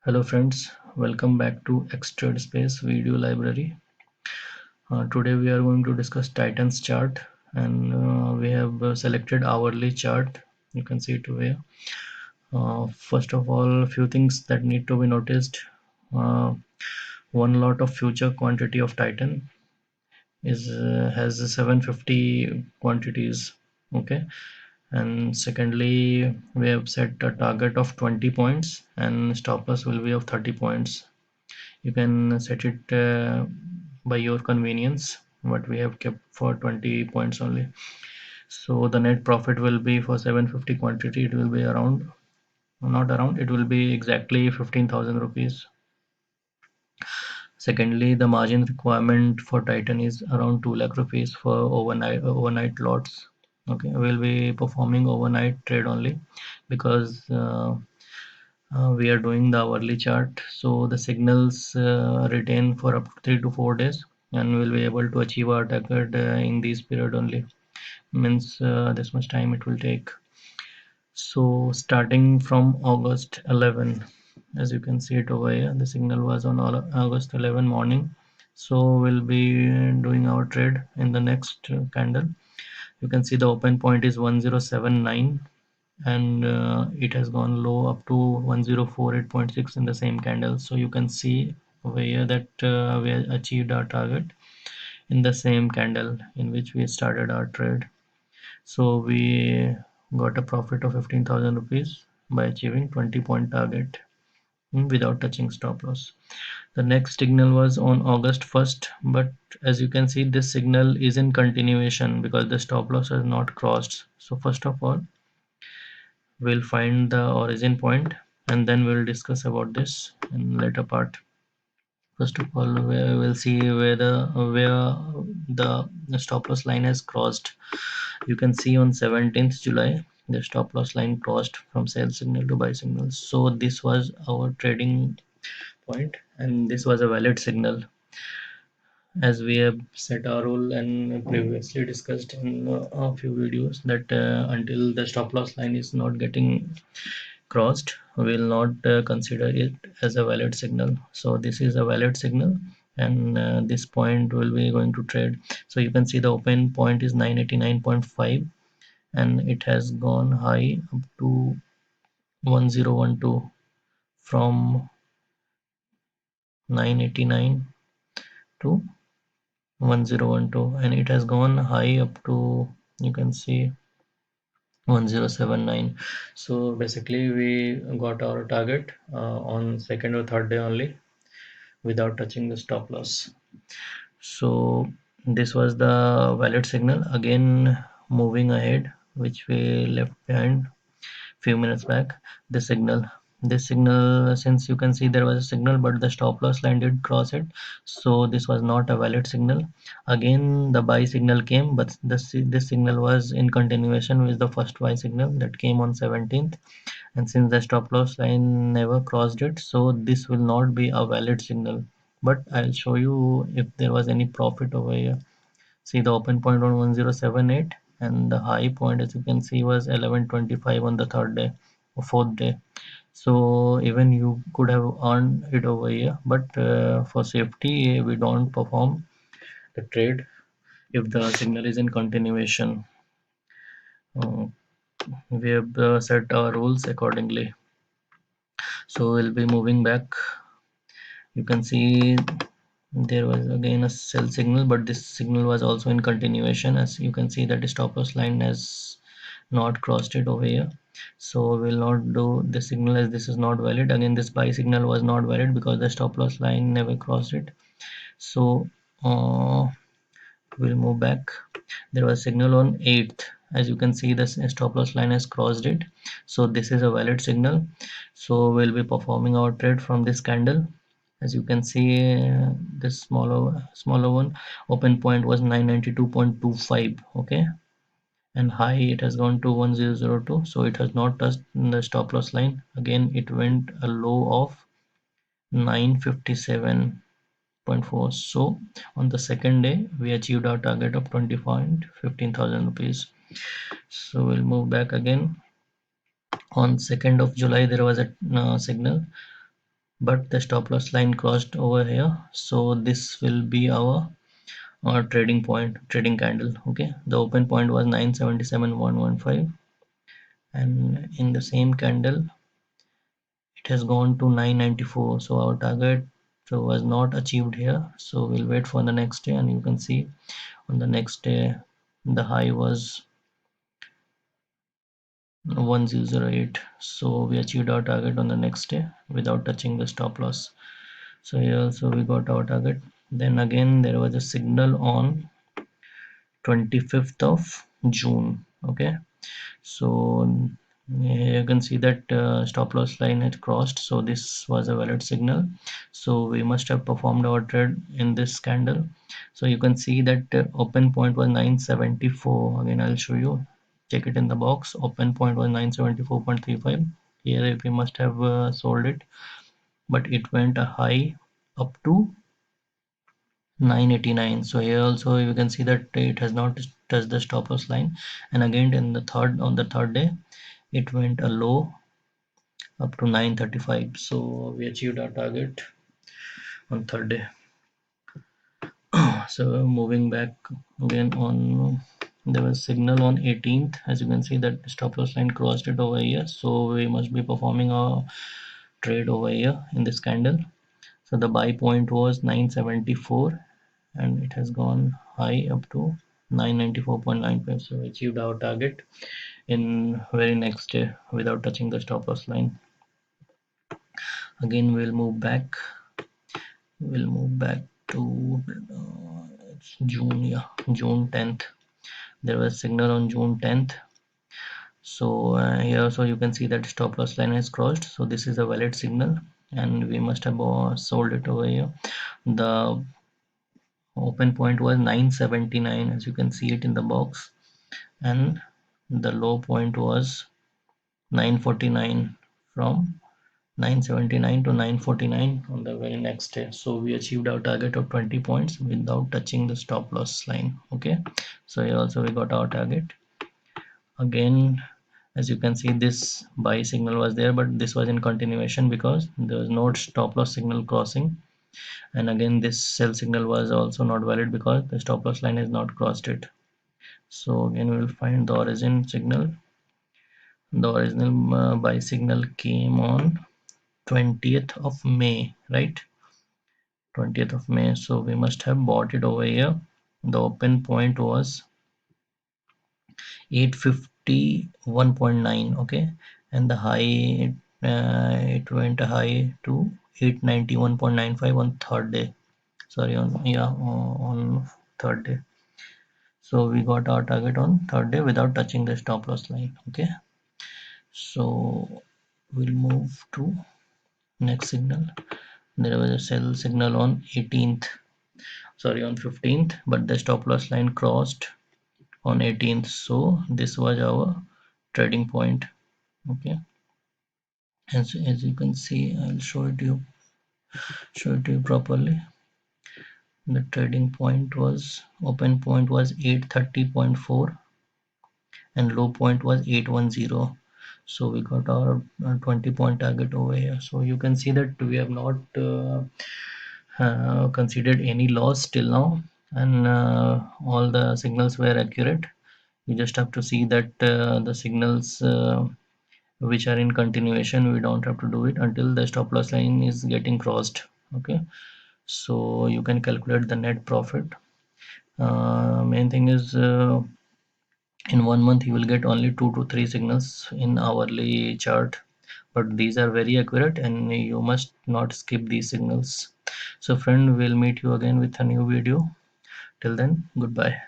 Hello friends, welcome back to Xtrade Space video library. Today we are going to discuss Titans chart and we have selected hourly chart. You can see it over here. First of all, a few things that need to be noticed. Uh, One lot of future quantity of Titan is has 750 quantities. Okay, and secondly, we have set a target of 20 points and stop loss will be of 30 points. You can set it by your convenience, but we have kept for 20 points only. So the net profit will be for 750 quantity, it will be around, not around, it will be exactly 15,000 rupees. Secondly, the margin requirement for Titan is around 2 lakh rupees for overnight lots. Okay, we'll be performing overnight trade only because we are doing the hourly chart, so the signals retain for up to 3 to 4 days, and we'll be able to achieve our target in this period only. Means this much time it will take. So starting from August 11, as you can see it over here, the signal was on August 11 morning. So we'll be doing our trade in the next candle. You can see the open point is 1079 and it has gone low up to 1048.6 in the same candle. So you can see over here that we achieved our target in the same candle in which we started our trade. So we got a profit of 15,000 rupees by achieving 20 point target without touching stop loss. The next signal was on August 1st, but as you can see this signal is in continuation because the stop loss has not crossed. So first of all, we'll find the origin point and then we'll discuss about this in later part. First of all, we will see where the stop loss line has crossed. You can see on 17th July the stop loss line crossed from sell signal to buy signal. So this was our trading point and this was a valid signal, as we have set our rule and previously discussed in a few videos that until the stop loss line is not getting crossed, we will not consider it as a valid signal. So this is a valid signal and this point will be going to trade. So you can see the open point is 989.5 and it has gone high up to 1012 from 989 to 1012 and it has gone high up to, you can see, 1079. So basically we got our target on second or third day only without touching the stop loss. So this was the valid signal. Again, moving ahead, which we left behind few minutes back, this signal, since you can see there was a signal but the stop loss line did cross it, so this was not a valid signal. Again the buy signal came, but this signal was in continuation with the first buy signal that came on 17th, and since the stop loss line never crossed it, so this will not be a valid signal. But I'll show you if there was any profit over here. See the open point on 1078 and the high point, as you can see, was 1125 on the third day or fourth day. So even you could have earned it over here, but for safety we don't perform the trade if the signal is in continuation. uh, we have set our rules accordingly. So we'll be moving back. You can see there was again a sell signal, but this signal was also in continuation. As you can see that the stop loss line has not crossed it over here, so we'll not do the signal as this is not valid. Again this buy signal was not valid because the stop loss line never crossed it. So we'll move back. There was signal on 8th. As you can see this stop loss line has crossed it, so this is a valid signal. So we'll be performing our trade from this candle. As you can see, this smaller one, open point was 992.25. Okay, and high it has gone to 1002, so it has not touched the stop loss line. Again it went a low of 957.4. So on the second day we achieved our target of 20.15,000 rupees. So we'll move back again. On 2nd of July there was a signal but the stop loss line crossed over here, so this will be our trading point, trading candle. Okay, the open point was 977,115, and in the same candle it has gone to 994, so our target was not achieved here. So we'll wait for the next day, and you can see on the next day the high was 1008, so we achieved our target on the next day without touching the stop loss. So here also we got our target. Then again there was a signal on 25th of June. Okay, so you can see that stop loss line had crossed, so this was a valid signal, so we must have performed our trade in this candle. So you can see that open point was 974. Again I'll show you, check it in the box. Open point was 974.35. Here we must have sold it, but it went a high up to 989. So here also you can see that it has not touched the stop loss line, and again in the third day it went a low up to 935. So we achieved our target on third day. So moving back again on, there was signal on 18th. As you can see that stop loss line crossed it over here, so we must be performing our trade over here in this candle. So the buy point was 974, and it has gone high up to 994.95. So we achieved our target in very next day without touching the stop loss line. Again we'll move back to it's June. Yeah, June 10th. There was signal on June 10th. So here so you can see that stop loss line is crossed, so this is a valid signal, and we must have sold it over here. The open point was 979, as you can see it in the box, and the low point was 949. From 979 to 949 on the very next day. So we achieved our target of 20 points without touching the stop loss line. Okay, so here also we got our target. Again, as you can see, this buy signal was there, but this was in continuation because there was no stop loss signal crossing. And again this sell signal was also not valid because the stop loss line has not crossed it. So again we will find the origin signal. The original buy signal came on 20th of May, right? 20th of May. So we must have bought it over here. The open point was 851.9. Okay, and the high, it went high to 891.95 on third day. Sorry, on third day. So we got our target on third day without touching the stop loss line. Okay, so we'll move to next signal. There was a sell signal on 18th, sorry, on 15th, but the stop loss line crossed on 18th, so this was our trading point. Okay, as you can see, I'll show it to you properly. The trading point was, open point was 830.4 and low point was 810. So we got our 20 point target over here. So you can see that we have not considered any loss till now, and all the signals were accurate. You just have to see that the signals which are in continuation, we don't have to do it until the stop loss line is getting crossed. Okay, so you can calculate the net profit. Main thing is in 1 month you will get only 2 to 3 signals in hourly chart, but these are very accurate and you must not skip these signals. So friend, we'll meet you again with a new video. Till then, goodbye.